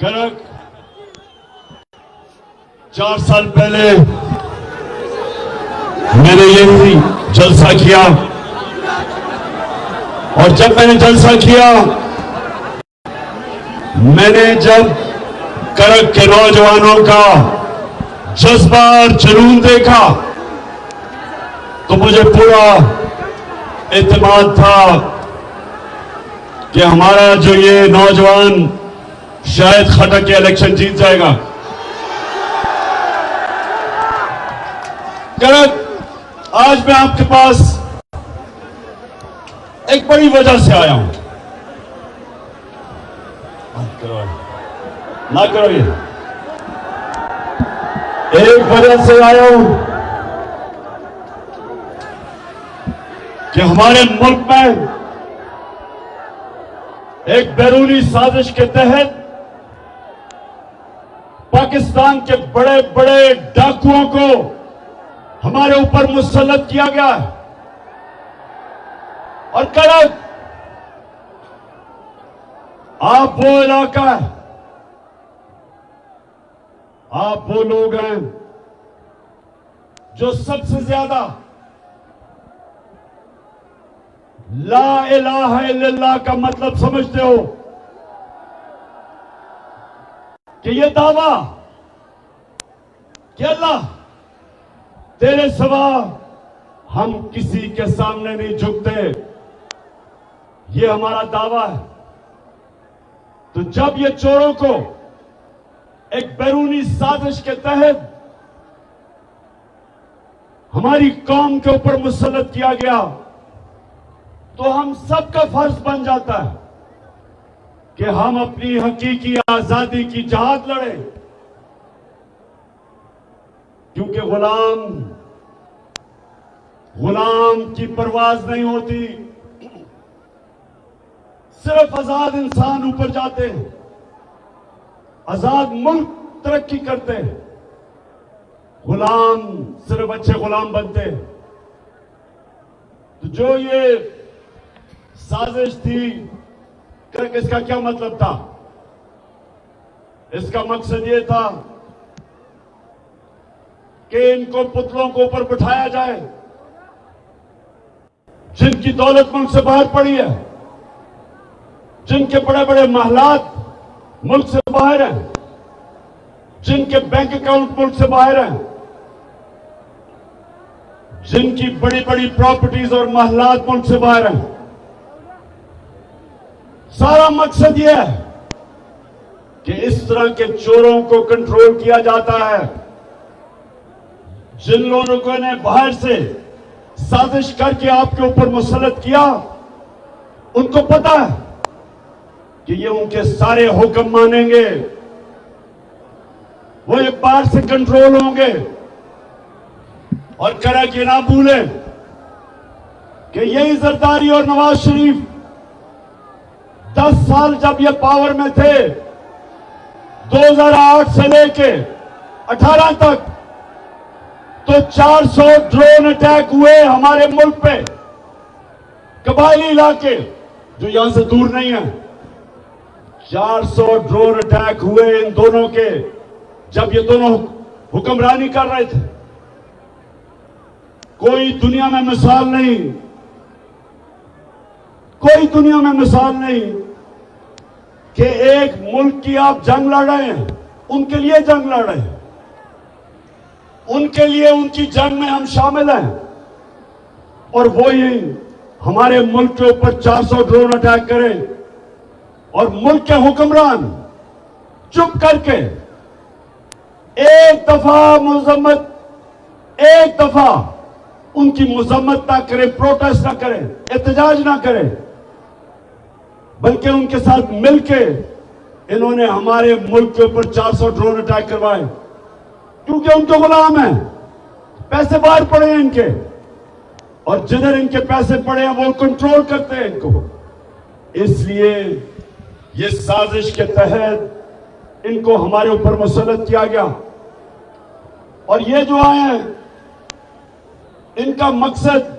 कनक 4 साल पहले मैंने यही जलसा किया और जब मैंने जलसा किया, मैंने जब करक के नौजवानों का जज्बा और जुनून देखा तो मुझे पूरा इत्मीनान था कि हमारा जो ये नौजवान शायद खटक के इलेक्शन जीत जाएगा। करक, आज मैं आपके पास एक बड़ी वजह से आया हूं। ना करो ये। एक वजह से आया हूं कि हमारे मुल्क में एक बैरूनी साजिश के तहत पाकिस्तान के बड़े बड़े डाकुओं को हमारे ऊपर मुसल्लत किया गया है। और करक, आप वो इलाका है, आप वो लोग हैं जो सबसे ज्यादा ला इलाहा इल्लल्लाह का मतलब समझते हो कि ये दावा कि अल्लाह तेरे सिवा हम किसी के सामने नहीं झुकते, ये हमारा दावा है। तो जब ये चोरों को एक बैरूनी साजिश के तहत हमारी कौम के ऊपर मुसल्लत किया गया, तो हम सबका फर्ज बन जाता है कि हम अपनी हकीकी आजादी की जहाद लड़ें, क्योंकि गुलाम की परवाज नहीं होती, सिर्फ आजाद इंसान ऊपर जाते हैं, आजाद मुल्क तरक्की करते हैं, गुलाम सिर्फ अच्छे गुलाम बनते हैं। तो जो ये साजिश थी, इसका क्या मतलब था? इसका मकसद ये था कि इनको पुतलों को ऊपर बिठाया जाए, जिनकी दौलत मुल्क से बाहर पड़ी है, जिनके बड़े बड़े महलात मुल्क से बाहर हैं, जिनके बैंक अकाउंट मुल्क से बाहर हैं, जिनकी बड़ी बड़ी प्रॉपर्टीज और महलात मुल्क से बाहर हैं। सारा मकसद यह है कि इस तरह के चोरों को कंट्रोल किया जाता है। जिन लोगों ने बाहर से साजिश करके आपके ऊपर मुसल्लत किया, उनको पता है कि ये उनके सारे हुक्म मानेंगे, वो एक बार से कंट्रोल होंगे। और करक ये ना भूलें कि यही जरदारी और नवाज शरीफ 10 साल जब ये पावर में थे, 2008 से लेके 18 तक, तो 400 ड्रोन अटैक हुए हमारे मुल्क पे, कबायली इलाके जो यहां से दूर नहीं है। 400 ड्रोन अटैक हुए इन दोनों के, जब ये दोनों हुक्मरानी कर रहे थे। कोई दुनिया में मिसाल नहीं, कोई दुनिया में मिसाल नहीं कि एक मुल्क की आप जंग लड़ रहे हैं, उनके लिए जंग लड़ रहे हैं, उनके लिए उनकी जंग में हम शामिल हैं, और वो ही हमारे मुल्क के ऊपर 400 ड्रोन अटैक करें और मुल्क के हुक्मरान चुप करके एक दफा उनकी मजम्मत ना करें, प्रोटेस्ट ना करें, एहतजाज ना करें, बल्कि उनके साथ मिलके इन्होंने हमारे मुल्क के ऊपर 400 ड्रोन अटैक करवाए, क्योंकि उनके गुलाम हैं, पैसे बाहर पड़े हैं इनके, और जिधर इनके पैसे पड़े हैं वो कंट्रोल करते हैं इनको। इसलिए ये साजिश के तहत इनको हमारे ऊपर मुसल्लत किया गया। और ये जो आए हैं, इनका मकसद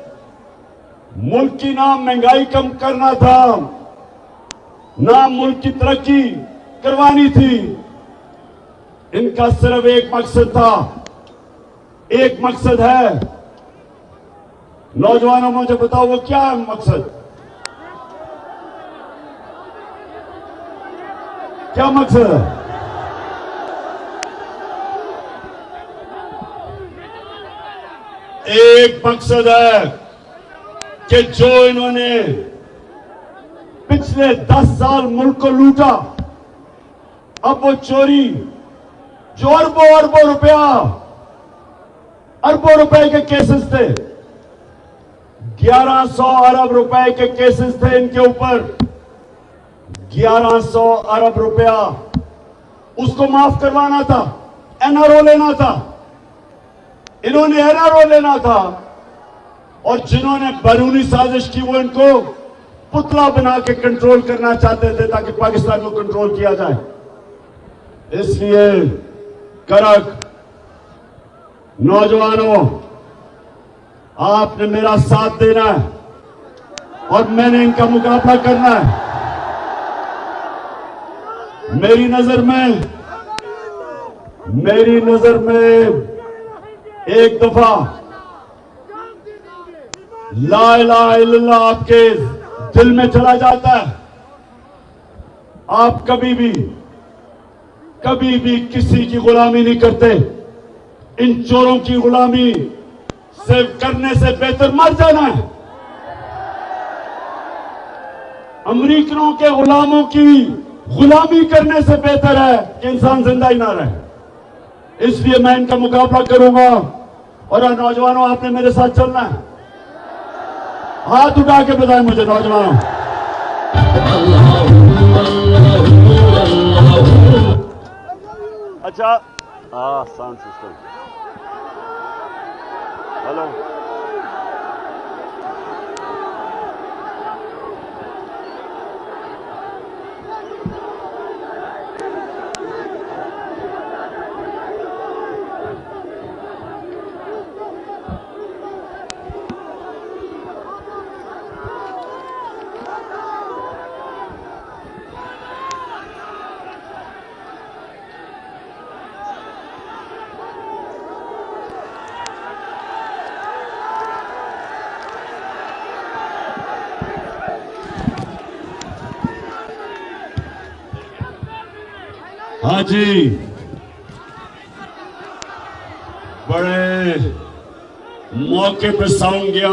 मुल्क की ना महंगाई कम करना था, ना मुल्क की तरक्की करवानी थी। इनका सिर्फ एक मकसद था, एक मकसद है। नौजवानों, मुझे बताओ वो क्या है मकसद? क्या मकसद है? एक मकसद है कि जो इन्होंने पिछले 10 साल मुल्क को लूटा, अब वो चोरी जो अरबों रुपए के केसेस थे, 1100 अरब रुपए के केसेस थे इनके ऊपर, 1100 अरब रुपया उसको माफ करवाना था, एनआरओ लेना था। इन्होंने एनआरओ लेना था और जिन्होंने बैरूनी साजिश की वो इनको पुतला बना के कंट्रोल करना चाहते थे ताकि पाकिस्तान को कंट्रोल किया जाए। इसलिए करक नौजवानों, आपने मेरा साथ देना है और मैंने इनका मुकाबला करना है। मेरी नजर में एक दफा ला इलाहा इल्लल्लाह आपके दिल में चला जाता है, आप कभी भी किसी की गुलामी नहीं करते। इन चोरों की गुलामी से करने से बेहतर मर जाना है। अमेरिकनों के गुलामों की गुलामी करने से बेहतर है कि इंसान जिंदा ही ना रहे। इसलिए मैं इनका मुकाबला करूंगा। और नौजवानों, आपने मेरे साथ चलना है। हाथ उठा के बताएं मुझे नौजवानों। अच्छा, साउंड सिस्टम, हेलो। हाँ जी, बड़े मौके पे साउंड गया।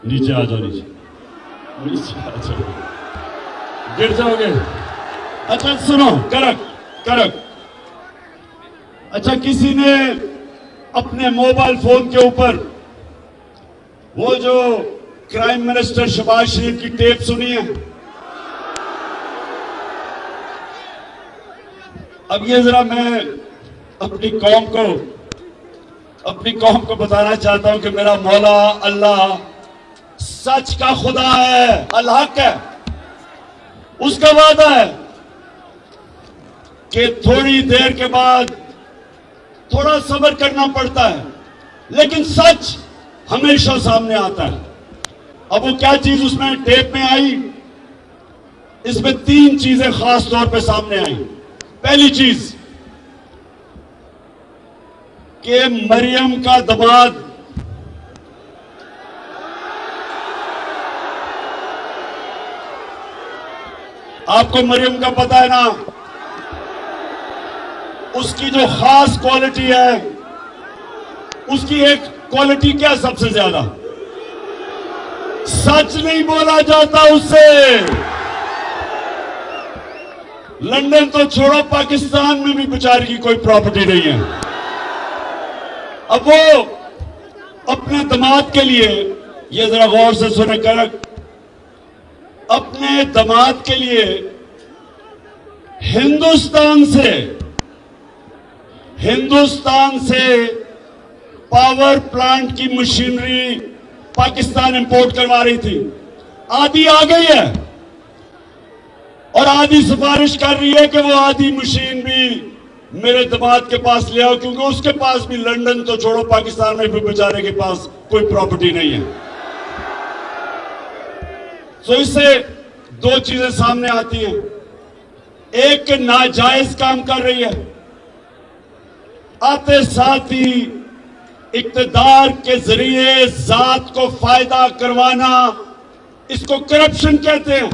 नीचे आ जाओ, नीचे आ जाओ, गिर जाओगे। अच्छा सुनो, करक। अच्छा, किसी ने अपने मोबाइल फोन के ऊपर वो जो क्राइम मिनिस्टर शहबाज शरीफ की टेप सुनी है? अब ये जरा मैं अपनी कौम को बताना चाहता हूं कि मेरा मौला अल्लाह सच का खुदा है, अल हक है। उसका वादा है कि थोड़ी देर के बाद थोड़ा सब्र करना पड़ता है, लेकिन सच हमेशा सामने आता है। अब वो क्या चीज उसमें टेप में आई? इसमें 3 चीजें खास तौर पे सामने आई। पहली चीज कि मरियम का दामाद आपको मरियम का पता है ना, उसकी जो खास क्वालिटी है, उसकी एक क्वालिटी क्या सबसे ज्यादा? सच नहीं बोला जाता उससे। लंदन तो छोड़ो, पाकिस्तान में भी बेचारी की कोई प्रॉपर्टी नहीं है। अब वो अपने दामाद के लिए, ये जरा गौर से सुने करक, अपने दामाद के लिए हिंदुस्तान से पावर प्लांट की मशीनरी पाकिस्तान इंपोर्ट करवा रही थी, आधी आ गई है और आधी सिफारिश कर रही है कि वो आधी मशीन भी मेरे दामाद के पास ले आओ, क्योंकि उसके पास भी लंदन तो छोड़ो, पाकिस्तान में भी बेचारे के पास कोई प्रॉपर्टी नहीं है। तो इससे दो चीजें सामने आती हैं, एक नाजायज काम कर रही है, आते साथ ही इक्तदार के जरिए जात को फायदा करवाना, इसको करप्शन कहते हैं।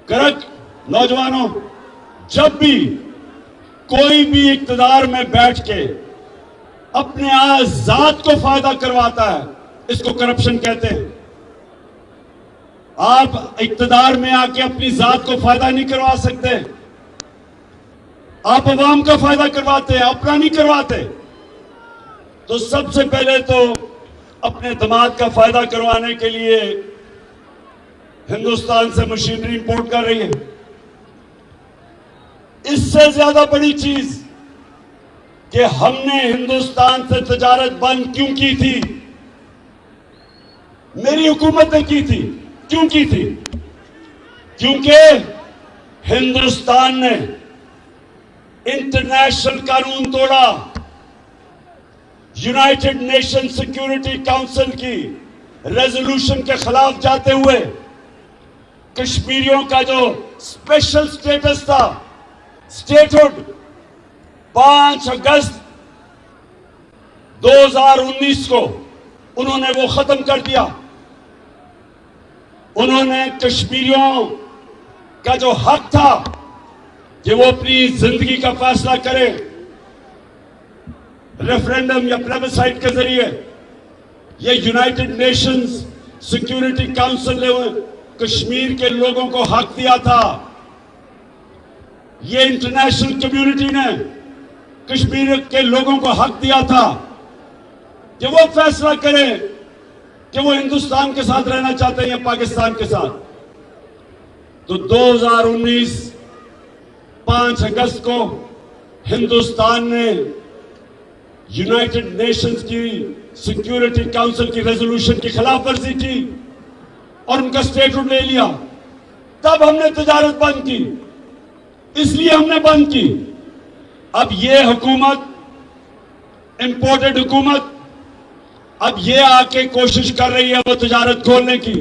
करप्ट नौजवानों, जब भी कोई भी इक्तदार में बैठ के अपने जात को फायदा करवाता है, इसको करप्शन कहते हैं। आप इक्तदार में आके अपनी जात को फायदा नहीं करवा सकते, आप अवाम का फायदा करवाते हैं, अपना नहीं करवाते। तो सबसे पहले तो अपने दामाद का फायदा करवाने के लिए हिंदुस्तान से मशीनरी इंपोर्ट कर रही है। इससे ज्यादा बड़ी चीज कि हमने हिंदुस्तान से तजारत बंद क्यों की थी, मेरी हुकूमत ने की थी। क्यों की थी? क्योंकि हिंदुस्तान ने इंटरनेशनल कानून तोड़ा, यूनाइटेड नेशन सिक्योरिटी काउंसिल की रेजोल्यूशन के खिलाफ जाते हुए कश्मीरियों का जो स्पेशल स्टेटस था, स्टेटहुड, 5 अगस्त 2019 को उन्होंने वो खत्म कर दिया। उन्होंने कश्मीरियों का जो हक था कि वो अपनी जिंदगी का फैसला करें, रेफरेंडम या प्लेबिसाइट के जरिए, ये यूनाइटेड नेशंस सिक्योरिटी काउंसिल ने कश्मीर के लोगों को हक दिया था। ये इंटरनेशनल कम्युनिटी ने कश्मीर के लोगों को हक दिया था कि वो फैसला करें कि वो हिंदुस्तान के साथ रहना चाहते हैं या पाकिस्तान के साथ। तो 2019 5 अगस्त को हिंदुस्तान ने यूनाइटेड नेशंस की सिक्योरिटी काउंसिल की रेजोल्यूशन की खिलाफ वर्जी की और उनका स्टेटहुड ले लिया। तब हमने तजारत बंद की, इसलिए हमने बंद की। अब ये हुकूमत, इंपोर्टेड हुकूमत, अब ये आके कोशिश कर रही है वो तजारत खोलने की,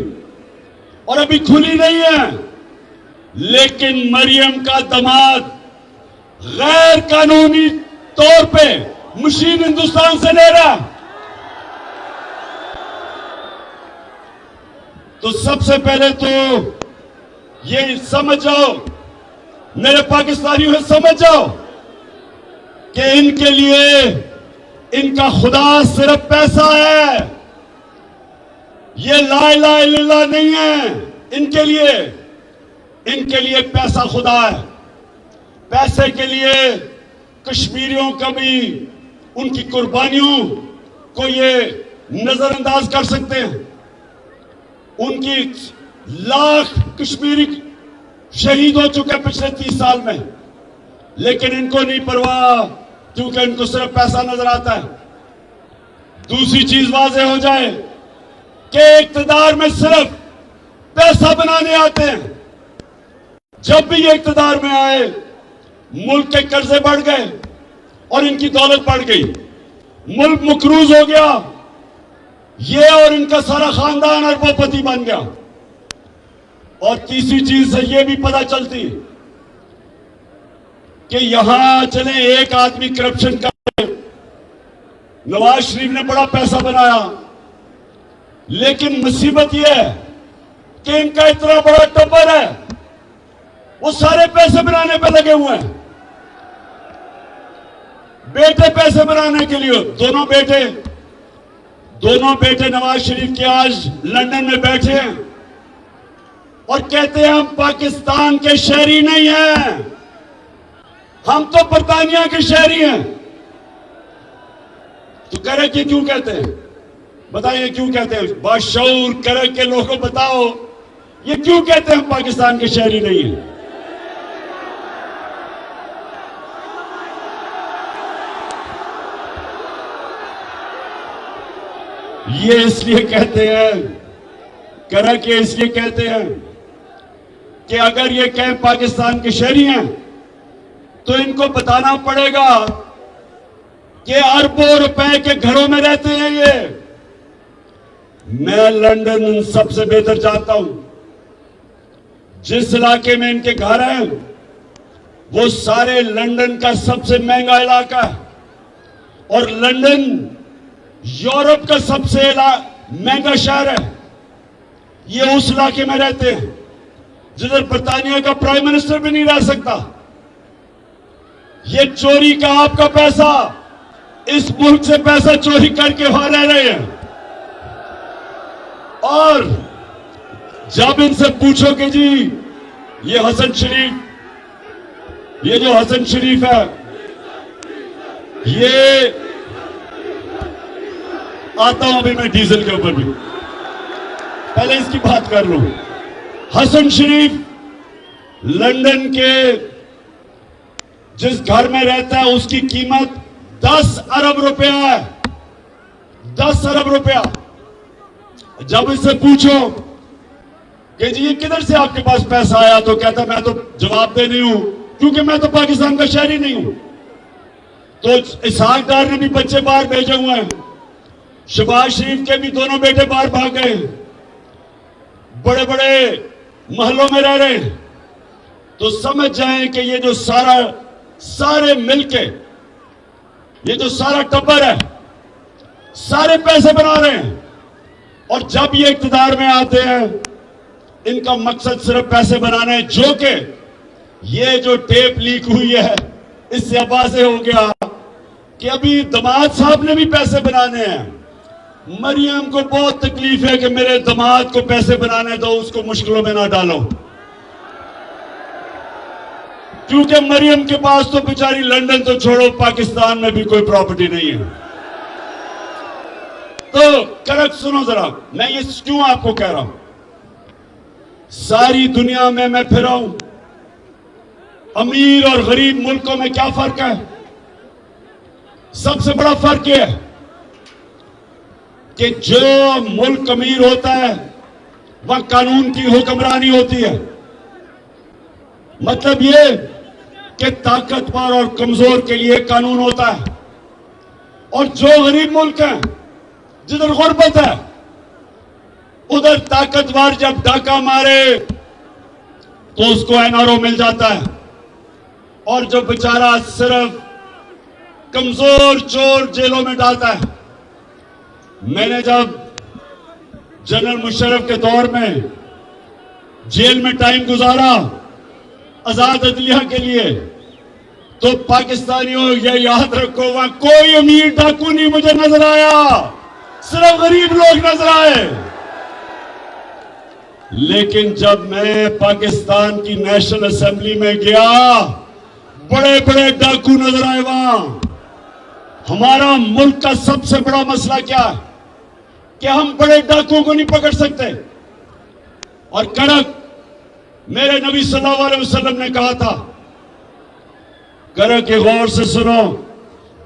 और अभी खुली नहीं है। लेकिन मरियम का दामाद गैर कानूनी तौर पे मशीन हिंदुस्तान से ले रहा है। तो सबसे पहले तो ये समझ जाओ, मेरे पाकिस्तानियों समझ जाओ कि इनके लिए इनका खुदा सिर्फ पैसा है, ये ला इलाहा इल्लल्लाह नहीं है। इनके लिए पैसा खुदा है। पैसे के लिए कश्मीरियों का भी उनकी कुर्बानियों को ये नजरअंदाज कर सकते हैं। उनकी लाख कश्मीरी शहीद हो चुके पिछले 30 साल में, लेकिन इनको नहीं परवाह, क्योंकि इनको सिर्फ पैसा नजर आता है। दूसरी चीज वाज़ेह हो जाए कि इक्तदार में सिर्फ पैसा बनाने आते हैं। जब भी ये इक्तदार में आए, मुल्क के कर्जे बढ़ गए और इनकी दौलत बढ़ गई, मुल्क मकरूज हो गया, ये और इनका सारा खानदान अरबोपति बन गया। और तीसरी चीज से ये भी पता चलती कि यहां चले एक आदमी करप्शन कर, नवाज शरीफ ने बड़ा पैसा बनाया, लेकिन मुसीबत यह है कि इनका इतना बड़ा टब्बर है, वो सारे पैसे बनाने पे लगे हुए हैं। बेटे पैसे बनाने के लिए, दोनों बेटे नवाज शरीफ के आज लंदन में बैठे हैं और कहते हैं हम पाकिस्तान के शहरी नहीं हैं, हम तो बरतानिया के शहरी हैं। तो करे कि क्यों कहते हैं? बताइए क्यों कहते हैं? बाशऊर करे के लोगों बताओ, ये क्यों कहते हैं हम पाकिस्तान के शहरी नहीं हैं? ये इसलिए कहते हैं, करा के इसलिए कहते हैं कि अगर ये कहें पाकिस्तान के शहरी हैं तो इनको बताना पड़ेगा कि अरबों रुपए के घरों में रहते हैं ये। मैं लंदन सबसे बेहतर जानता हूं। जिस इलाके में इनके घर हैं वो सारे लंदन का सबसे महंगा इलाका है, और लंदन यूरोप का सबसे महंगा शहर है। ये उस इलाके में रहते हैं जिधर बर्तानिया का प्राइम मिनिस्टर भी नहीं रह सकता। ये चोरी का आपका पैसा, इस मुल्क से पैसा चोरी करके वहां रह रहे हैं। और जब इनसे पूछो कि जी ये हसन शरीफ, ये जो हसन शरीफ है, ये आता हूं अभी मैं डीजल के ऊपर भी, पहले इसकी बात कर लूं। हसन शरीफ लंदन के जिस घर में रहता है उसकी कीमत 10 अरब रुपया है। 10 अरब रुपया। जब इससे पूछो कि जी ये किधर से आपके पास पैसा आया, तो कहता मैं तो जवाब दे नहीं हूं क्योंकि मैं तो पाकिस्तान का शहरी नहीं हूं। तो इसहाक डार ने भी बच्चे बाहर भेजे हुए हैं, शहबाज शरीफ के भी दोनों बेटे बाहर भाग गए, बड़े बड़े महलों में रह रहे हैं। तो समझ जाएं कि ये जो सारे मिलके, ये जो सारा टब्बर है, सारे पैसे बना रहे हैं। और जब ये इक्तिदार में आते हैं इनका मकसद सिर्फ पैसे बनाना है। जो कि ये जो टेप लीक हुई है इससे अब वाज़ेह हो गया कि अभी दामाद साहब ने भी पैसे बनाने हैं। मरियम को बहुत तकलीफ है कि मेरे दामाद को पैसे बनाने दो, उसको मुश्किलों में ना डालो, क्योंकि मरियम के पास तो बेचारी लंदन तो छोड़ो पाकिस्तान में भी कोई प्रॉपर्टी नहीं है। तो करेक्ट सुनो जरा, मैं ये क्यों आपको कह रहा हूं। सारी दुनिया में मैं फिरा हूं, अमीर और गरीब मुल्कों में क्या फर्क है? सबसे बड़ा फर्क यह है कि जो मुल्क अमीर होता है वह कानून की हुक्मरानी होती है। मतलब ये कि ताकतवर और कमजोर के लिए कानून होता है, और जो गरीब मुल्क है जिधर गुर्बत है उधर ताकतवर जब डाका मारे तो उसको एनआरओ मिल जाता है, और जो बेचारा सिर्फ कमजोर चोर जेलों में डालता है। मैंने जब जनरल मुशर्रफ के दौर में जेल में टाइम गुजारा आजाद अदलिया के लिए, तो पाकिस्तानियों ये याद रखो वहां कोई अमीर डाकू नहीं मुझे नजर आया, सिर्फ गरीब लोग नजर आए। लेकिन जब मैं पाकिस्तान की नेशनल असेंबली में गया बड़े बड़े डाकू नजर आए वहां। हमारा मुल्क का सबसे बड़ा मसला क्या है कि हम बड़े डाकुओं को नहीं पकड़ सकते। और कड़क मेरे नबी सल्लल्लाहु अलैहि वसल्लम ने कहा था, कड़क गौर से सुनो,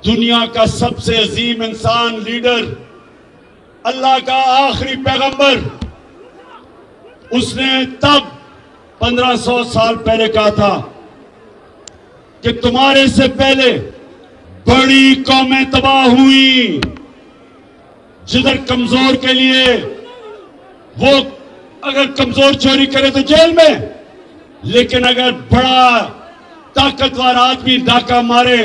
दुनिया का सबसे अजीम इंसान, लीडर, अल्लाह का आखिरी पैगंबर, उसने तब 1500 साल पहले कहा था कि तुम्हारे से पहले बड़ी कौमें तबाह हुई जिधर कमजोर के लिए, वो अगर कमजोर चोरी करे तो जेल में, लेकिन अगर बड़ा ताकतवर आदमी डाका मारे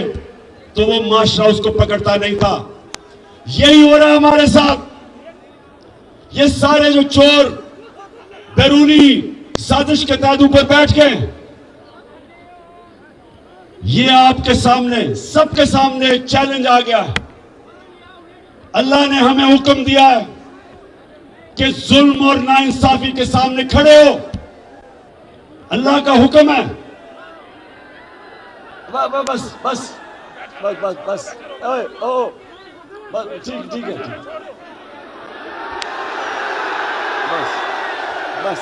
तो वो माशरा उसको पकड़ता नहीं था। यही हो रहा है हमारे साथ। ये सारे जो चोर बैरूनी साजिश के तहत ऊपर बैठ गए, ये आपके सामने, सबके सामने चैलेंज आ गया है। अल्लाह ने हमें हुक्म दिया है कि जुल्म और नाइंसाफी के सामने खड़े हो। अल्लाह का हुक्म है। बस बस बस बस बस ओए ओ बस ठीक है बस बस।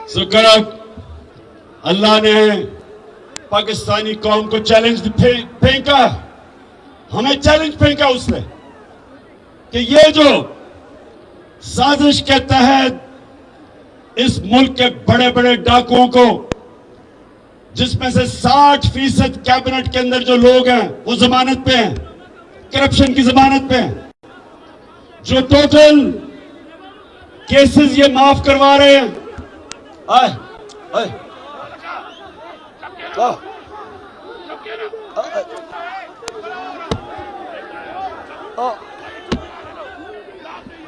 शुक्र अल्लाह ने पाकिस्तानी कौम को चैलेंज फेंका, हमें चैलेंज फेंका उसने कि ये जो साजिश के तहत इस मुल्क के बड़े बड़े डाकुओं को, जिसमें से 60% कैबिनेट के अंदर जो लोग हैं वो जमानत पे हैं, करप्शन की जमानत पे हैं, जो टोटल केसेस ये माफ करवा रहे हैं। आए, आए,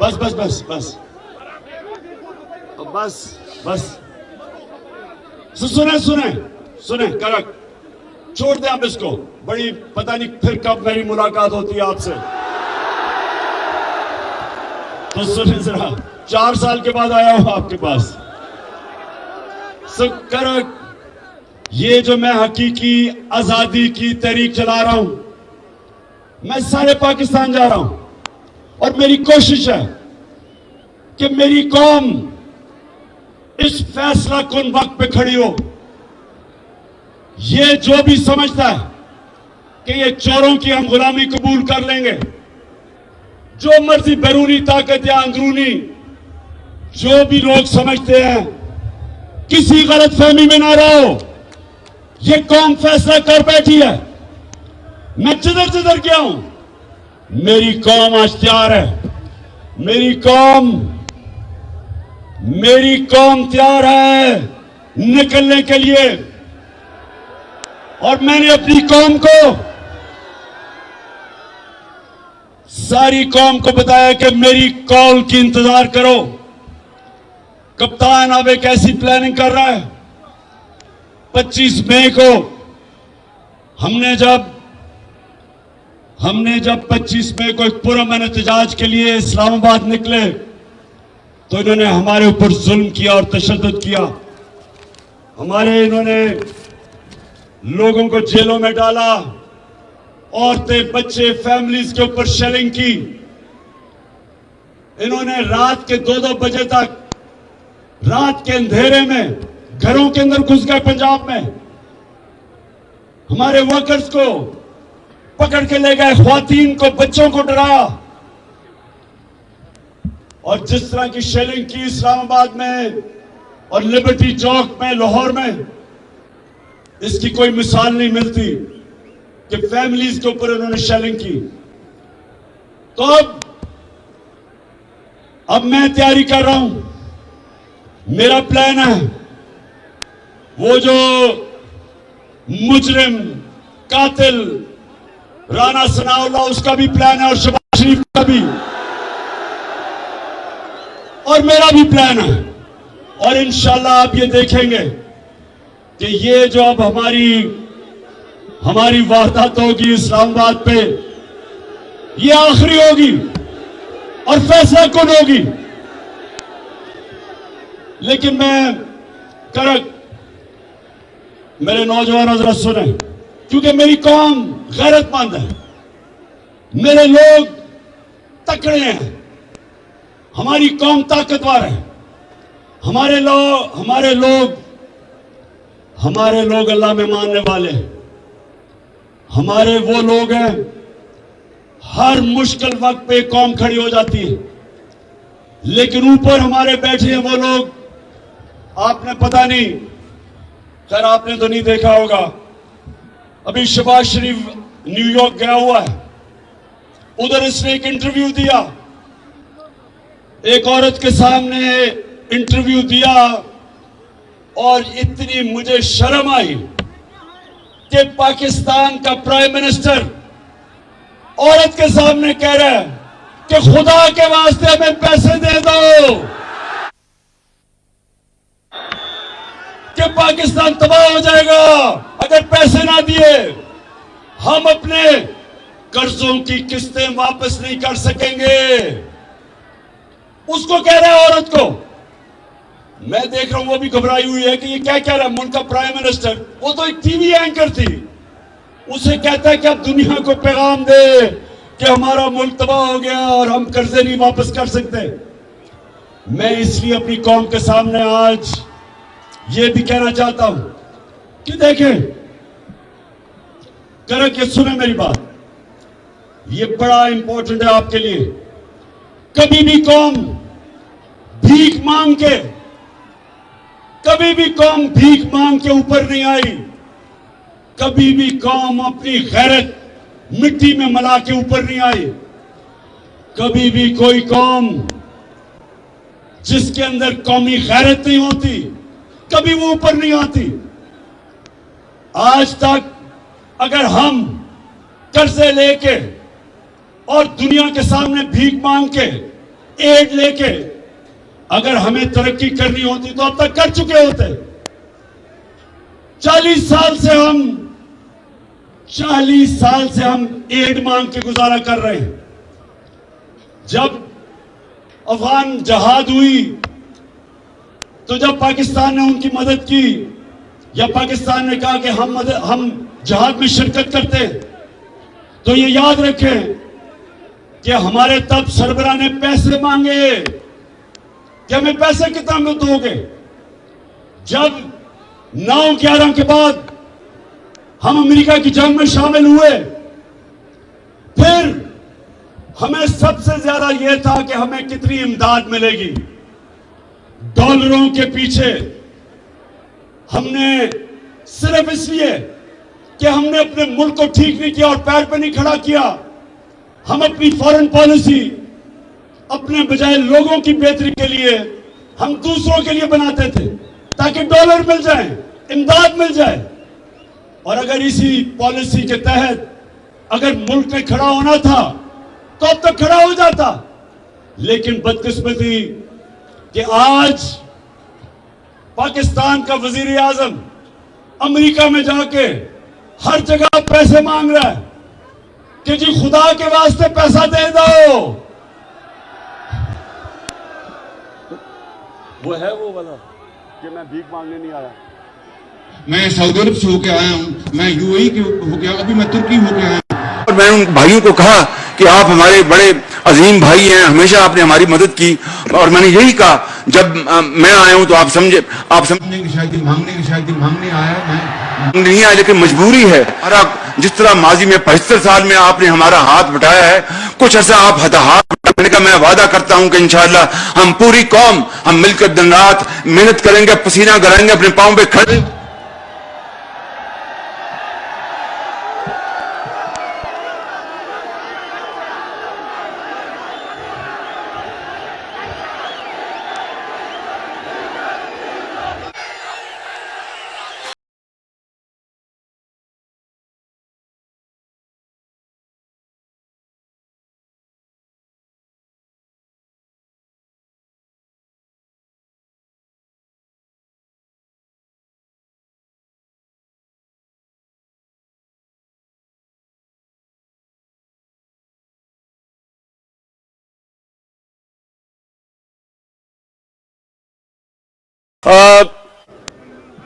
बस बस बस बस बस बस सुने सुने सुने करक छोड़ दें आप इसको। बड़ी पता नहीं फिर कब मेरी मुलाकात होती है आपसे, तो सुने जरा, 4 साल के बाद आया हूं आपके पास। करक ये जो मैं हकीकी आजादी की तहरीक चला रहा हूं, मैं सारे पाकिस्तान जा रहा हूं और मेरी कोशिश है कि मेरी कौम इस फैसला कुन वक्त पे खड़ी हो। ये जो भी समझता है कि ये चोरों की हम गुलामी कबूल कर लेंगे, जो मर्जी बैरूनी ताकत या अंदरूनी जो भी लोग समझते हैं, किसी गलत फहमी में ना रहो। ये कौम फैसला कर बैठी है। मैं जिधर जिधर गया हूं, मेरी कौम आज तैयार है। मेरी कौम तैयार है निकलने के लिए। और मैंने अपनी कौम को, सारी कौम को बताया कि मेरी कॉल की इंतजार करो। कप्तान अब एक ऐसी प्लानिंग कर रहा है, 25 मई को हमने जब 25 मई को एक पुरअमन एहतजाज के लिए इस्लामाबाद निकले, तो इन्होंने हमारे ऊपर जुल्म किया और तशद्दुद किया। इन्होंने लोगों को जेलों में डाला, औरतें, बच्चे, फैमिलीज के ऊपर शेलिंग की। इन्होंने रात के 2-2 बजे तक, रात के अंधेरे में घरों के अंदर घुस गए पंजाब में। हमारे वर्कर्स को पकड़ के ले गए, ख्वातीन को, बच्चों को डराया। और जिस तरह की शेलिंग की इस्लामाबाद में और लिबर्टी चौक में, लाहौर में, इसकी कोई मिसाल नहीं मिलती कि फैमिलीज के ऊपर उन्होंने शेलिंग की। तो अब मैं तैयारी कर रहा हूं। मेरा प्लान है, वो जो मुजरिम कातिल राना सनाउल्लाह, उसका भी प्लान है, और शहबाज शरीफ का भी, और मेरा भी प्लान है। और इंशाल्लाह आप ये देखेंगे कि ये जो अब हमारी वारदात होगी इस्लामाबाद पे, ये आखिरी होगी और फैसला कौन होगी। लेकिन मेरे नौजवान जरा सुने, क्योंकि मेरी कौम गैरतमंद है, मेरे लोग तकड़े हैं, हमारी कौम ताकतवर है। हमारे लोग अल्लाह में मानने वाले हैं। हमारे वो लोग हैं, हर मुश्किल वक्त पे कौम खड़ी हो जाती है। लेकिन ऊपर हमारे बैठे हैं वो लोग, आपने पता नहीं, खैर आपने तो नहीं देखा होगा, अभी शहबाज शरीफ न्यूयॉर्क गया हुआ है, उधर इसने एक इंटरव्यू दिया, एक औरत के सामने इंटरव्यू दिया, और इतनी मुझे शर्म आई कि पाकिस्तान का प्राइम मिनिस्टर औरत के सामने कह रहा है कि खुदा के वास्ते हमें पैसे दे दो कि पाकिस्तान तबाह हो जाएगा अगर पैसे ना दिए, हम अपने कर्जों की किस्तें वापस नहीं कर सकेंगे। उसको कह रहा है औरत को। मैं देख रहा हूं वो भी घबराई हुई है कि ये क्या कह रहा है। मुल्क का प्राइम मिनिस्टर, वो तो एक टीवी एंकर थी, उसे कहता है कि आप दुनिया को पैगाम दे कि हमारा मुल्क तबाह हो गया और हम कर्जे नहीं वापस कर सकते। मैं इसलिए अपनी कौम के सामने आज ये भी कहना चाहता हूं कि देखें, कर के सुने मेरी बात, ये बड़ा इंपॉर्टेंट है आपके लिए। कभी भी कौम भीख मांग के, कभी भी कौम भीख मांग के ऊपर नहीं आई। कभी भी कौम अपनी गैरत मिट्टी में मिला के ऊपर नहीं आई। कभी भी कोई कौम जिसके अंदर कौमी गैरत नहीं होती, कभी वो ऊपर नहीं आती। आज तक अगर हम कर्जे लेके और दुनिया के सामने भीख मांग के, एड लेके अगर हमें तरक्की करनी होती तो अब तक कर चुके होते। 40 साल से हम एड मांग के गुजारा कर रहे हैं। जब अफगान जहाद हुई तो जब पाकिस्तान ने उनकी मदद की, या पाकिस्तान ने कहा कि हम जहाद में शिरकत करते हैं, तो ये याद रखें कि हमारे तब सरबराह ने पैसे मांगे कि हमें पैसे कितना में दोगे। जब 9/11 के बाद हम अमेरिका की जंग में शामिल हुए, फिर हमें सबसे ज्यादा यह था कि हमें कितनी इमदाद मिलेगी। डॉलरों के पीछे हमने सिर्फ इसलिए कि हमने अपने मुल्क को ठीक नहीं किया और पैर पर नहीं खड़ा किया, हम अपनी फॉरेन पॉलिसी अपने बजाय लोगों की बेहतरी के लिए हम दूसरों के लिए बनाते थे, ताकि डॉलर मिल जाए, इमदाद मिल जाए। और अगर इसी पॉलिसी के तहत अगर मुल्क में खड़ा होना था तो अब तक खड़ा हो जाता। लेकिन बदकिस्मती कि आज पाकिस्तान का वजीर आजम अमेरिका में जाके हर जगह पैसे मांग रहा है कि जी खुदा के वास्ते पैसा दे दो। वो है वो वाला कि मैं भीख मांगने नहीं आया। मैं सऊदी अरब से होके आया हूँ, मैं यूएई के होके, अभी मैं तुर्की होके आया हूँ। और मैंने उन भाइयों को कहा कि आप हमारे बड़े अजीम भाई हैं, हमेशा आपने हमारी मदद की। और मैंने यही कहा, जब मैं आया हूं तो आप समझे मांगने की शायद मांगने आया, मैं नहीं आया, लेकिन मजबूरी है। हमारा जिस तरह माजी में 75 साल में आपने हमारा हाथ बटाया है, कुछ ऐसा आप हाथ बटाने का मैं वादा करता हूं कि इंशाअल्लाह हम पूरी कौम हम मिलकर दिन रात मेहनत करेंगे, पसीना गलाएंगे, अपने पांव पे खड़े।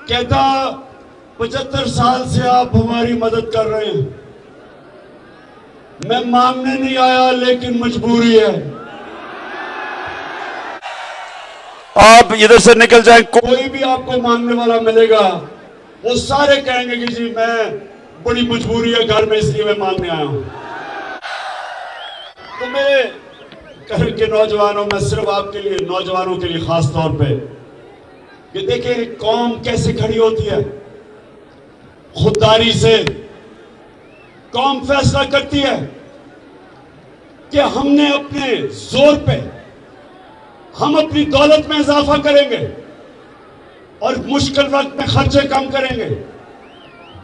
कहता 75 साल से आप हमारी मदद कर रहे हैं। मैं मांगने नहीं आया, लेकिन मजबूरी है। आप इधर से निकल जाएं, कोई भी आपको मांगने वाला मिलेगा, वो सारे कहेंगे कि जी मैं बड़ी मजबूरी है घर में, इसलिए मैं मांगने आया हूं। तो मेरे घर के नौजवानों, मैं सिर्फ आपके लिए, नौजवानों के लिए खास तौर पे, कि देखें कौम कैसे खड़ी होती है। खुददारी से कौम फैसला करती है कि हमने अपने जोर पे हम अपनी दौलत में इजाफा करेंगे और मुश्किल वक्त में खर्चे कम करेंगे।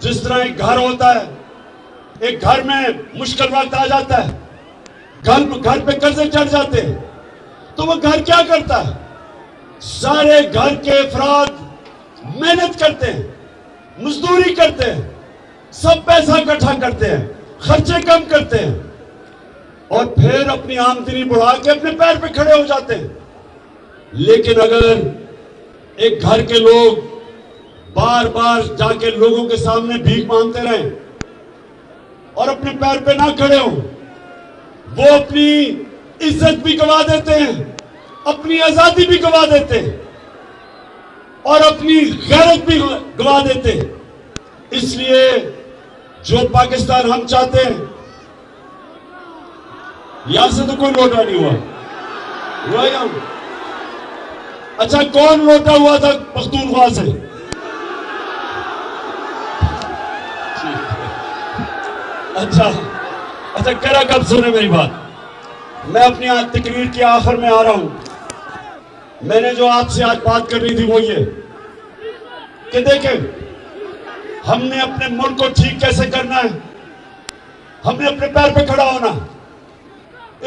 जिस तरह एक घर होता है, एक घर में मुश्किल वक्त आ जाता है, घर पे कर्जे चढ़ जाते हैं, तो वो घर क्या करता है? सारे घर के अफराद मेहनत करते हैं, मजदूरी करते हैं, सब पैसा इकट्ठा करते हैं, खर्चे कम करते हैं और फिर अपनी आमदनी बढ़ा के अपने पैर पे खड़े हो जाते हैं। लेकिन अगर एक घर के लोग बार बार जाके लोगों के सामने भीख मांगते रहें और अपने पैर पे ना खड़े हो, वो अपनी इज्जत भी गवा देते हैं, अपनी आजादी भी गवा देते हैं। और अपनी गैरत भी गवा देते। इसलिए जो पाकिस्तान हम चाहते हैं, यहां से तो कोई लौटा नहीं हुआ यहां? अच्छा, कौन लौटा हुआ था पख्तूनख्वा से? अच्छा करा कब सुने मेरी बात। मैं अपनी आज तकरीर के आखिर में आ रहा हूं। मैंने जो आपसे आज बात करनी थी वो ये कि देखें, हमने अपने मुल्क को ठीक कैसे करना है, हमने अपने पैर पे खड़ा होना।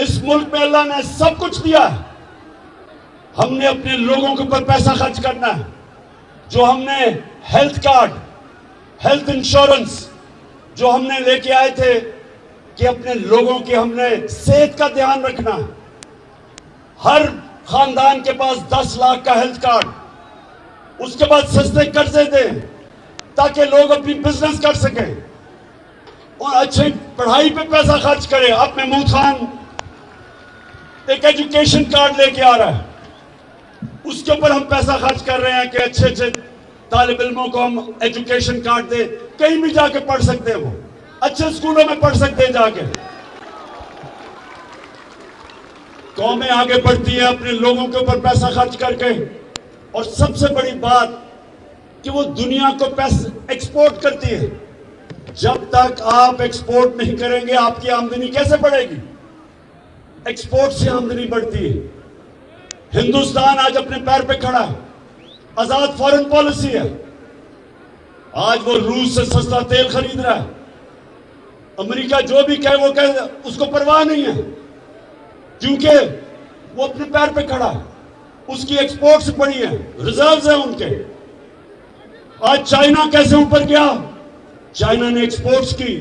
इस मुल्क में अल्लाह ने सब कुछ दिया है, हमने अपने लोगों के ऊपर पैसा खर्च करना है। जो हमने हेल्थ कार्ड, हेल्थ इंश्योरेंस जो हमने लेके आए थे कि अपने लोगों की हमने सेहत का ध्यान रखना। हर खानदान के पास 10 लाख का हेल्थ कार्ड, उसके बाद सस्ते कर्जे दें ताकि लोग अपनी बिजनेस कर सकें और अच्छी पढ़ाई पे पैसा खर्च करें। अब महमूद खान एक एजुकेशन कार्ड लेके आ रहा है, उसके ऊपर हम पैसा खर्च कर रहे हैं कि अच्छे अच्छे तालिब इल्मों को हम एजुकेशन कार्ड दे, कहीं भी जाके पढ़ सकते हैं, वो अच्छे स्कूलों में पढ़ सकते हैं जाके। कौमें आगे बढ़ती है अपने लोगों के ऊपर पैसा खर्च करके, और सबसे बड़ी बात कि वो दुनिया को पैसा एक्सपोर्ट करती है। जब तक आप एक्सपोर्ट नहीं करेंगे आपकी आमदनी कैसे बढ़ेगी? एक्सपोर्ट से आमदनी बढ़ती है। हिंदुस्तान आज अपने पैर पे खड़ा है, आजाद फॉरेन पॉलिसी है। आज वो रूस से सस्ता तेल खरीद रहा है, अमेरिका जो भी कहे वो कहे, उसको परवाह नहीं है, क्योंकि वो अपने पैर पे खड़ा है, उसकी एक्सपोर्ट्स बढ़ी है, रिजर्व्स हैं उनके। आज चाइना कैसे ऊपर गया? चाइना ने एक्सपोर्ट्स की।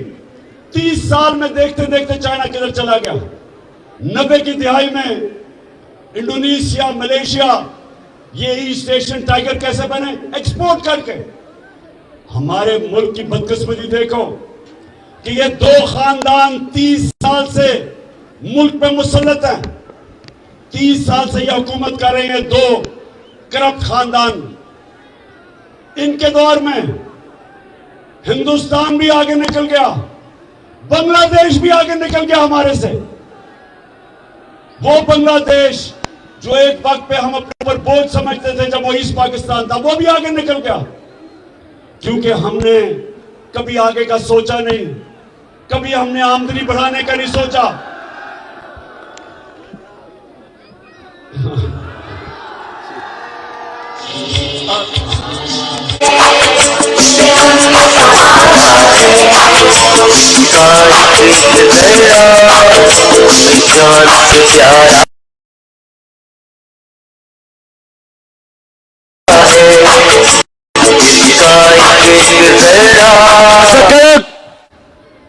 30 साल में देखते देखते चाइना किधर चला गया। 90 की दिहाई में इंडोनेशिया, मलेशिया, ये ईस्ट एशियन टाइगर कैसे बने? एक्सपोर्ट करके। हमारे मुल्क की बदकिस्मती देखो कि ये 2 खानदान 30 साल से मुल्क पे मुसल्लत हैं। 30 साल से ये हुकूमत कर रहे हैं 2 करप्ट खानदान। इनके दौर में हिंदुस्तान भी आगे निकल गया, बांग्लादेश भी आगे निकल गया हमारे से। वो बांग्लादेश जो एक वक्त पे हम अपने ऊपर बोझ समझते थे जब वो ईस्ट पाकिस्तान था, वो भी आगे निकल गया, क्योंकि हमने कभी आगे का सोचा नहीं, कभी हमने आमदनी बढ़ाने का नहीं सोचा।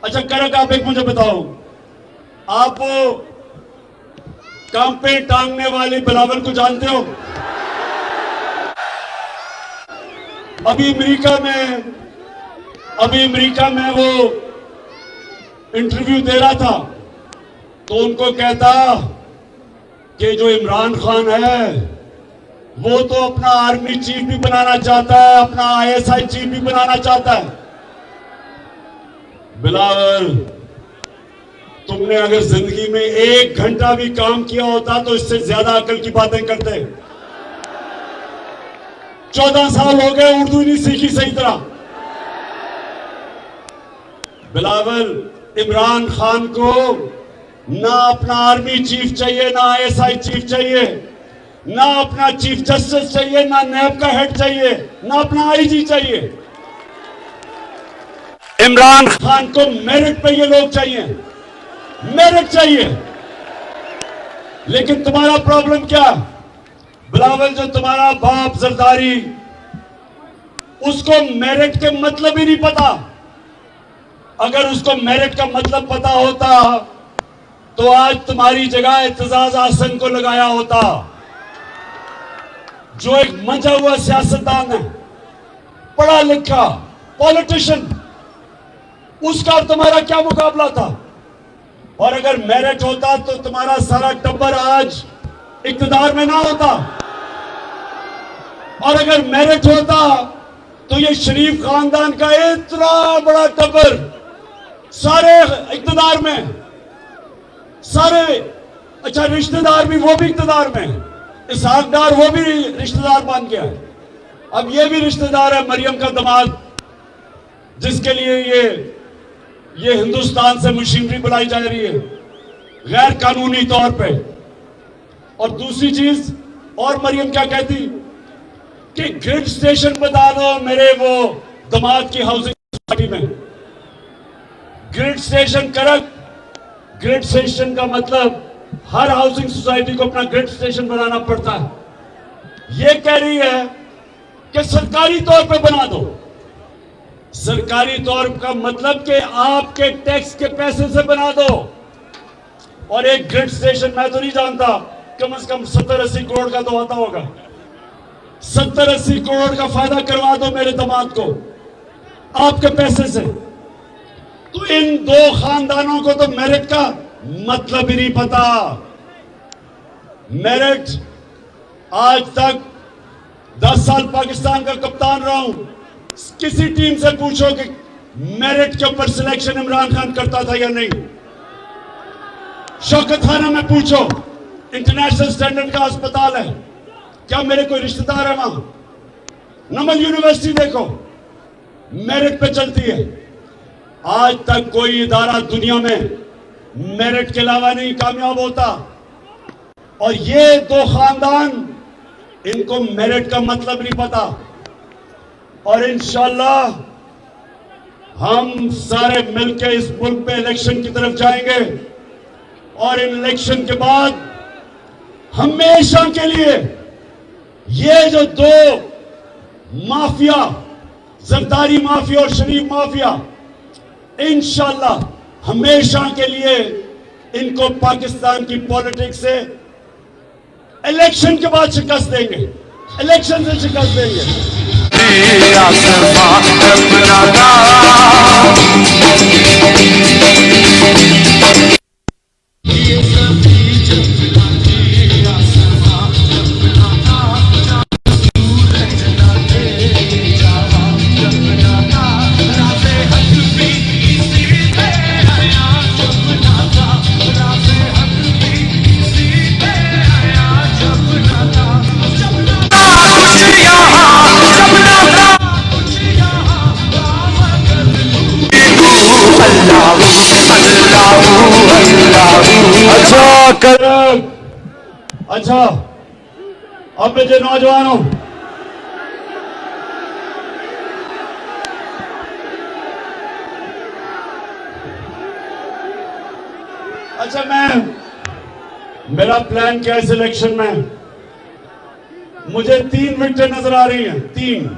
अच्छा करक, आप एक मुझे बताओ, आप काम पे टांगने वाली बिलावल को जानते हो? अभी अमेरिका में वो इंटरव्यू दे रहा था, तो उनको कहता कि जो इमरान खान है वो तो अपना आर्मी चीफ भी बनाना चाहता है, अपना आईएसआई चीफ भी बनाना चाहता है। बिलावल, तुमने अगर जिंदगी में 1 घंटा भी काम किया होता तो इससे ज्यादा अकल की बातें करते। 14 साल हो गए, उर्दू नहीं सीखी सही तरह। बिलावल, इमरान खान को ना अपना आर्मी चीफ चाहिए, ना आईएसआई चीफ चाहिए, ना अपना चीफ जस्टिस चाहिए, ना नैब का हेड चाहिए, ना अपना आईजी चाहिए। इमरान खान को मेरिट पे ये लोग चाहिए, मेरिट चाहिए। लेकिन तुम्हारा प्रॉब्लम क्या? बिलावल, जो तुम्हारा बाप जरदारी, उसको मेरिट के मतलब ही नहीं पता। अगर उसको मेरिट का मतलब पता होता तो आज तुम्हारी जगह एतजाज आसन को लगाया होता, जो एक मंझा हुआ सियासतदान है, पढ़ा लिखा पॉलिटिशियन। उसका और तुम्हारा क्या मुकाबला था? और अगर मेरिट होता तो तुम्हारा सारा टब्बर आज इक्तदार में ना होता। और अगर मेरिट होता तो ये शरीफ खानदान का इतना बड़ा टब्बर सारे इक्तदार में, सारे अच्छा रिश्तेदार भी, वो भी इक्तदार में, इसहाक डार वो भी रिश्तेदार बन गया है। अब ये भी रिश्तेदार है मरियम का दामाद, जिसके लिए ये हिंदुस्तान से मशीनरी बुलाई जा रही है गैर कानूनी तौर पे। और दूसरी चीज, और मरियम क्या कहती कि ग्रिड स्टेशन बता दो मेरे वो दामाद की हाउसिंग सोसाइटी में। Grid station correct. Grid station का मतलब हर हाउसिंग सोसाइटी को अपना ग्रिड स्टेशन बनाना पड़ता है। ये कह रही है कि सरकारी तौर पे बना दो। सरकारी तौर का मतलब कि आपके टैक्स के पैसे से बना दो। और एक ग्रिड स्टेशन मैं तो नहीं जानता, कम से कम 70-80 करोड़ का तो आता होगा। 70-80 करोड़ का फायदा करवा दो मेरे दामाद को आपके पैसे से। तो इन दो खानदानों को तो मेरिट का मतलब ही नहीं पता। मेरिट, आज तक 10 साल पाकिस्तान का कप्तान रहा हूं, किसी टीम से पूछो कि मेरिट के ऊपर सिलेक्शन इमरान खान करता था या नहीं। शौकत खाना में पूछो, इंटरनेशनल स्टैंडर्ड का अस्पताल है, क्या मेरे कोई रिश्तेदार है वहां? नमल यूनिवर्सिटी देखो, मेरिट पे चलती है। आज तक कोई इदारा दुनिया में मेरिट के अलावा नहीं कामयाब होता। और ये दो खानदान, इनको मेरिट का मतलब नहीं पता। और इंशाअल्लाह हम सारे मिलकर इस मुल्क पे इलेक्शन की तरफ जाएंगे और इन इलेक्शन के बाद हमेशा के लिए ये जो दो माफिया, जरदारी माफिया और शरीफ माफिया, इंशाअल्लाह हमेशा के लिए इनको पाकिस्तान की पॉलिटिक्स से इलेक्शन के बाद शिकस्त देंगे, इलेक्शन से शिकस्त देंगे। अच्छा, अब मुझे नौजवानों, अच्छा मेरा प्लान क्या है सिलेक्शन में? मुझे 3 विकेटें नजर आ रही हैं, 3।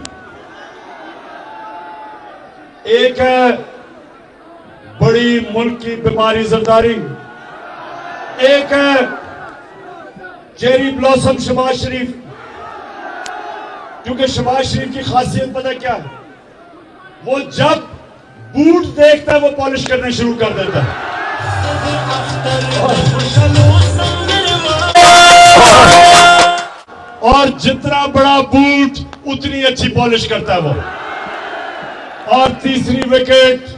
एक है बड़ी मुल्क की बीमारी जरदारी, एक है चेरी ब्लॉसम शहबाज शरीफ, क्योंकि शहबाज शरीफ की खासियत पता क्या है? वो जब बूट देखता है वो पॉलिश करने शुरू कर देता है। और जितना बड़ा बूट उतनी अच्छी पॉलिश करता है वो। और तीसरी विकेट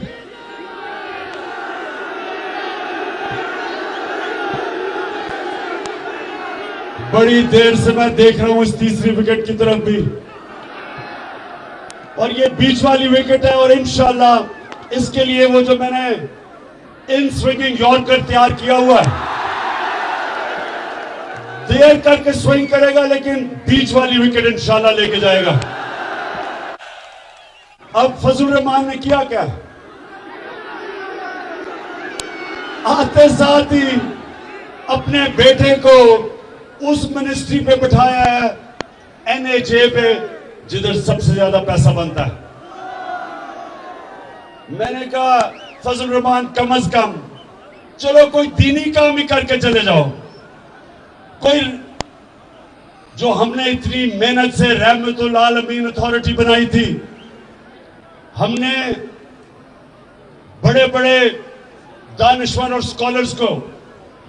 बड़ी देर से मैं देख रहा हूं इस तीसरी विकेट की तरफ भी, और ये बीच वाली विकेट है। और इंशाल्लाह इसके लिए वो जो मैंने इन स्विंगिंग यॉर्कर तैयार किया हुआ है, देर करके स्विंग करेगा लेकिन बीच वाली विकेट इंशाल्लाह लेके जाएगा। अब फजल रहमान ने किया क्या? आते साथ ही अपने बेटे को उस मिनिस्ट्री पे बिठाया है, NHA पे, जिधर सबसे ज्यादा पैसा बनता है। मैंने कहा फजल रहमान कम से कम चलो कोई दीनी काम ही करके चले जाओ। कोई जो हमने इतनी मेहनत से रहमतुल आलमीन अथॉरिटी बनाई थी, हमने बड़े बड़े दानिशवर और स्कॉलर्स को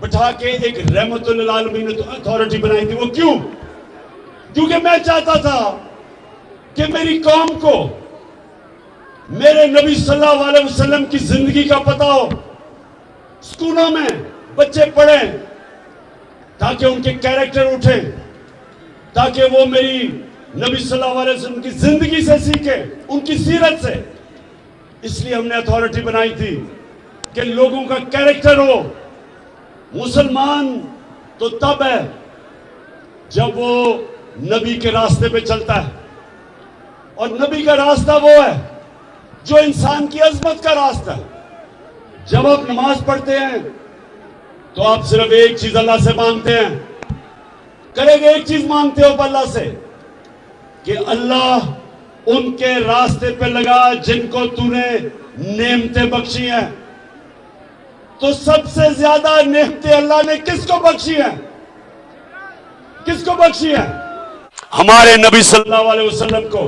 बिठा के एक रहमतुल आलमीन अथॉरिटी बनाई थी। वो क्यों? क्योंकि मैं चाहता था कि मेरी कौम को मेरे नबी सल्लल्लाहु अलैहि वसल्लम की जिंदगी का पता हो, स्कूलों में बच्चे पढ़ें ताकि उनके कैरेक्टर उठे, ताकि वो मेरी नबी सल्लल्लाहु अलैहि वसल्लम की जिंदगी से सीखे, उनकी सीरत से। इसलिए हमने अथॉरिटी बनाई थी कि लोगों का कैरेक्टर हो। मुसलमान तो तब है जब वो नबी के रास्ते पे चलता है, और नबी का रास्ता वो है जो इंसान की अजमत का रास्ता है। जब आप नमाज पढ़ते हैं तो आप सिर्फ एक चीज अल्लाह से मांगते हैं, करेंगे एक चीज मांगते हो अल्लाह से कि अल्लाह उनके रास्ते पे लगा जिनको तूने नेमतें बख्शी हैं। तो सबसे ज्यादा नेमतें अल्लाह ने किसको बख्शी हैं? किसको बख्शी हैं? हमारे नबी सल्लल्लाहु अलैहि वसल्लम को।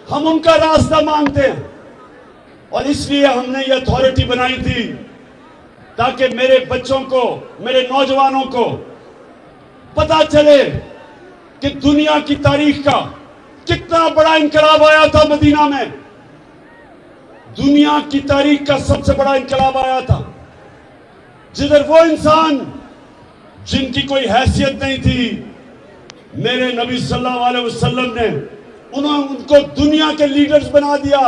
हम उनका रास्ता मांगते हैं, और इसलिए हमने ये अथॉरिटी बनाई थी ताकि मेरे बच्चों को, मेरे नौजवानों को पता चले कि दुनिया की तारीख का कितना बड़ा इनकलाब आया था मदीना में। दुनिया की तारीख का सबसे बड़ा इनकलाब आया था, जिधर वो इंसान जिनकी कोई हैसियत नहीं थी, मेरे नबी सल्लल्लाहु अलैहि वसल्लम ने उनको दुनिया के लीडर्स बना दिया,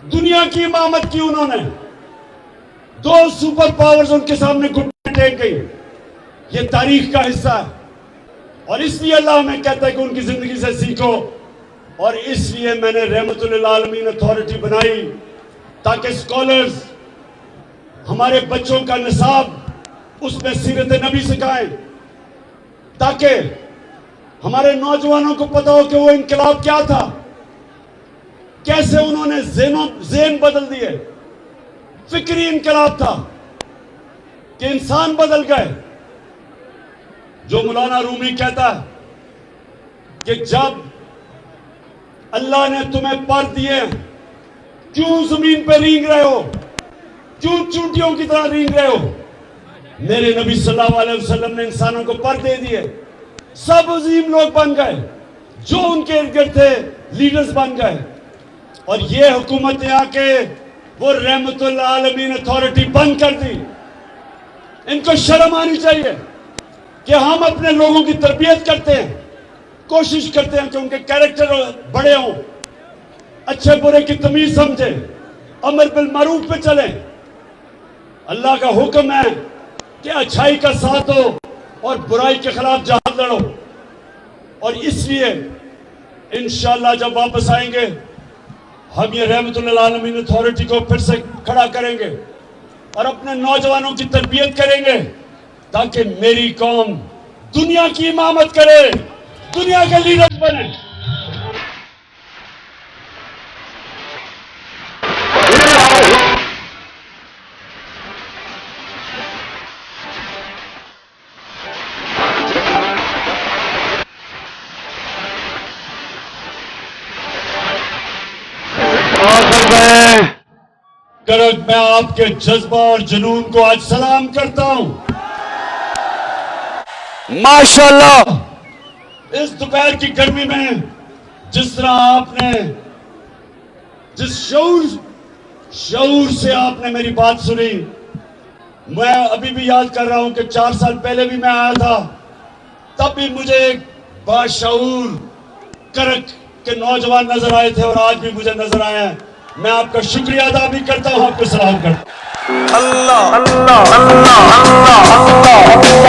दुनिया की इमामत की उन्होंने। 2 सुपर पावर्स उनके सामने घुटने टेक गई। ये तारीख का हिस्सा है, और इसलिए अल्लाह हमें कहता है कि उनकी जिंदगी से सीखो। और इसलिए मैंने रहमतुल आलमीन अथॉरिटी बनाई ताकि स्कॉलर्स हमारे बच्चों का निसाब उसमें सीरत नबी सिखाएं, ताकि हमारे नौजवानों को पता हो कि वो इनकलाब क्या था, कैसे उन्होंने ज़ेन बदल दिए। फिक्री इनकलाब था कि इंसान बदल गए। जो मौलाना रूमी कहता है कि जब अल्लाह ने तुम्हें पर दिए, क्यों जमीन पे रींग रहे हो, क्यों चूंटियों की तरह रींग रहे हो? मेरे नबी सल्लल्लाहु अलैहि वसल्लम ने इंसानों को पर दे दिए, सब अजीम लोग बन गए, जो उनके इर्द गिर्द थे लीडर्स बन गए। और ये हुकूमत ने आके वो रहमतुल आलमीन अथॉरिटी बंद कर दी। इनको शर्म आनी चाहिए कि हम अपने लोगों की तरबियत करते हैं, कोशिश करते हैं कि उनके कैरेक्टर बड़े हों, अच्छे बुरे की तमीज समझे, अमर बिल मारूफ पे चले। अल्लाह का हुक्म है कि अच्छाई का साथ हो और बुराई के खिलाफ जहाद लड़ो। और इसलिए इंशाअल्लाह जब वापस आएंगे हम ये रहमतुल आलमीन अथॉरिटी को फिर से खड़ा करेंगे और अपने नौजवानों की तरबियत करेंगे, ताकि मेरी कौम दुनिया की इमामत करे, दुनिया के लीडर्स बने। मैं आपके जज्बा और जुनून को आज सलाम करता हूं। माशाअल्लाह, इस दोपहर की गर्मी में जिस तरह आपने, जिस शऊर से आपने मेरी बात सुनी, मैं अभी भी याद कर रहा हूं कि 4 साल पहले भी मैं आया था, तब भी मुझे एक बाशऊर करक के नौजवान नजर आए थे, और आज भी मुझे नजर आए हैं। मैं आपका शुक्रिया अदा भी करता हूं, आपको सलाम करता हूं। अल्लाह अल्लाह अल्लाह अल्लाह अल्लाह।